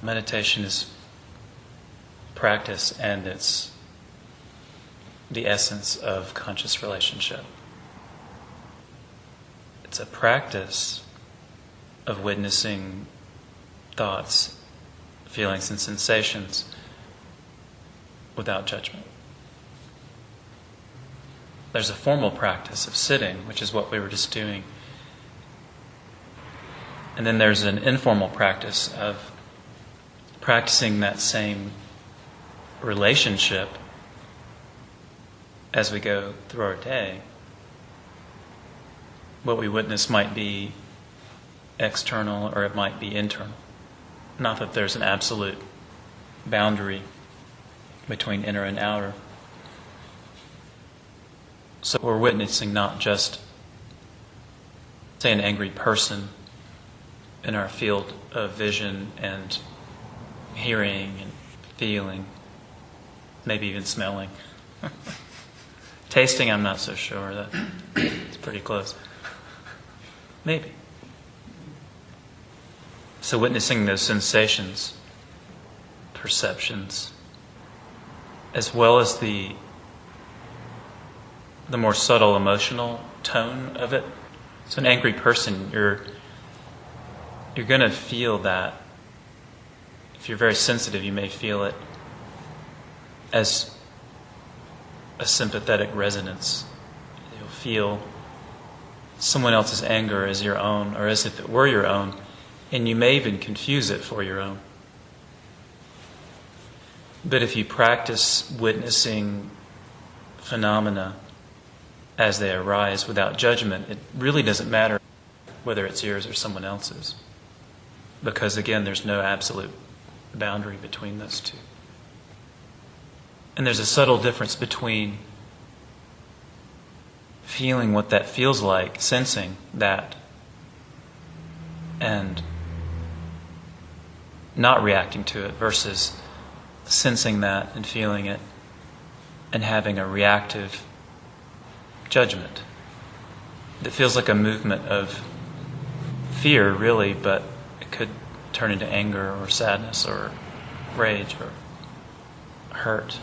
Meditation is practice, and it's the essence of conscious relationship. It's a practice of witnessing thoughts, feelings, and sensations without judgment. There's a formal practice of sitting, which is what we were just doing. And then there's an informal practice of practicing that same relationship as we go through our day. What we witness might be external or it might be internal. Not that there's an absolute boundary between inner and outer. So we're witnessing not just, say, an angry person in our field of vision and hearing and feeling, maybe even smelling. Tasting, I'm not so sure. That it's pretty close. Maybe. So witnessing those sensations, perceptions, as well as the more subtle emotional tone of it. So an angry person, you're going to feel that. If you're very sensitive, you may feel it as a sympathetic resonance. You'll feel someone else's anger as your own, or as if it were your own, and you may even confuse it for your own. But if you practice witnessing phenomena as they arise without judgment, it really doesn't matter whether it's yours or someone else's. Because again, there's no absolute boundary between those two. And there's a subtle difference between feeling what that feels like, sensing that, and not reacting to it, versus sensing that and feeling it and having a reactive judgment that feels like a movement of fear, really, but it could turn into anger or sadness or rage or hurt.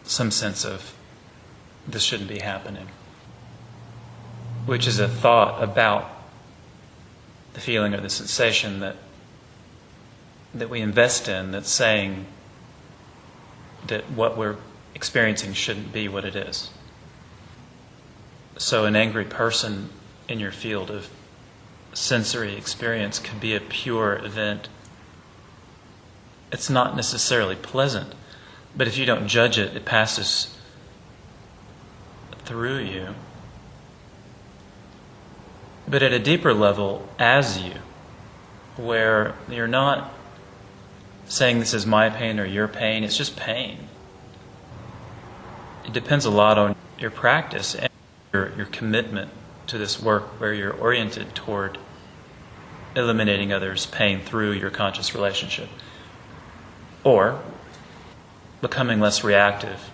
Some sense of this shouldn't be happening, which is a thought about the feeling or the sensation that we invest in, that's saying that what we're experiencing shouldn't be what it is. So an angry person in your field of sensory experience could be a pure event. It's not necessarily pleasant, but if you don't judge it, it passes through you. But at a deeper level, as you, where you're not saying this is my pain or your pain, it's just pain. It depends a lot on your practice and your commitment to this work, where you're oriented toward eliminating others' pain through your conscious relationship, or becoming less reactive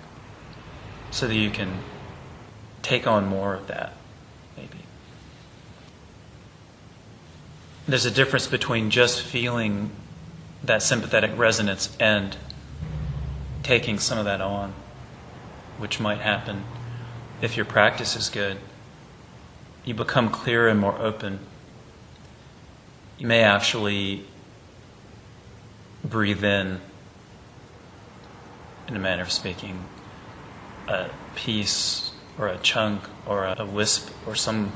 so that you can take on more of that, maybe. There's a difference between just feeling that sympathetic resonance and taking some of that on, which might happen if your practice is good. You become clearer and more open. You may actually breathe in a manner of speaking, a piece or a chunk or a wisp or some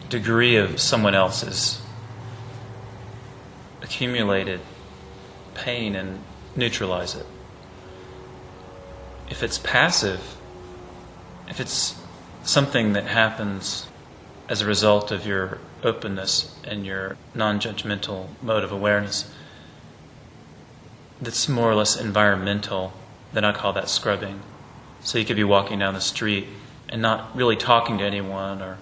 degree of someone else's accumulated pain and neutralize it. If it's passive, if it's something that happens as a result of your openness and your non-judgmental mode of awareness, that's more or less environmental, then I call that scrubbing. So you could be walking down the street and not really talking to anyone or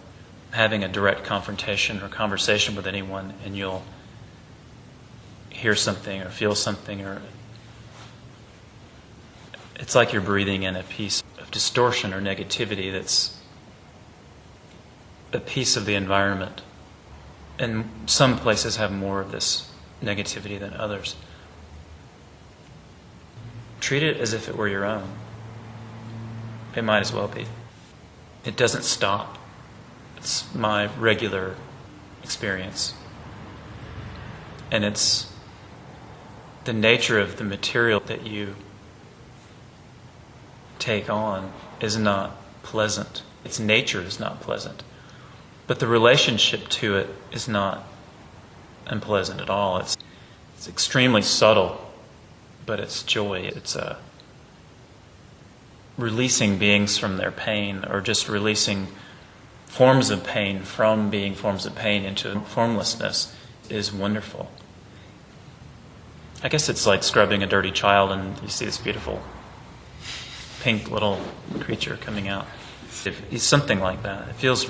having a direct confrontation or conversation with anyone, and you'll hear something or feel something, or it's like you're breathing in a piece of distortion or negativity that's a piece of the environment. And some places have more of this negativity than others. Treat it as if it were your own. It might as well be. It doesn't stop. It's my regular experience. And it's the nature of the material that you take on is not pleasant. Its nature is not pleasant. But the relationship to it is not unpleasant at all. It's extremely subtle, but it's joy. It's releasing beings from their pain, or just releasing forms of pain from being forms of pain into formlessness is wonderful. I guess it's like scrubbing a dirty child and you see this beautiful pink little creature coming out. It's something like that. It's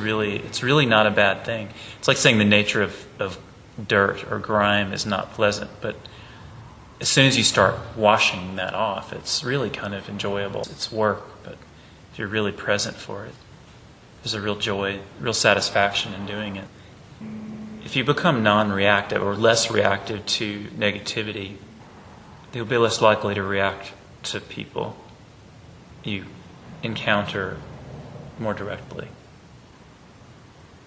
really not a bad thing. It's like saying the nature of dirt or grime is not pleasant, but as soon as you start washing that off, it's really kind of enjoyable. It's work, but if you're really present for it, there's a real joy, real satisfaction in doing it. If you become non-reactive or less reactive to negativity, you'll be less likely to react to people you encounter more directly.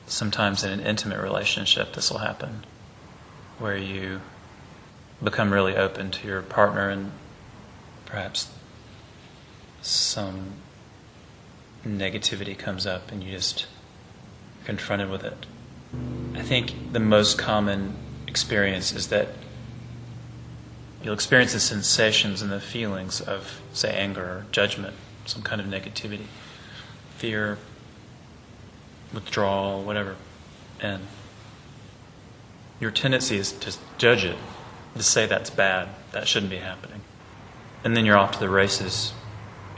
Sometimes in an intimate relationship, this will happen, where you become really open to your partner and perhaps some negativity comes up and you just confronted with it. I think the most common experience is that you'll experience the sensations and the feelings of, say, anger or judgment, some kind of negativity, fear, withdrawal, whatever. And your tendency is to judge it, to say that's bad, that shouldn't be happening. And then you're off to the races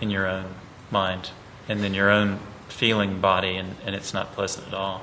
in your own mind and then your own feeling body, and it's not pleasant at all.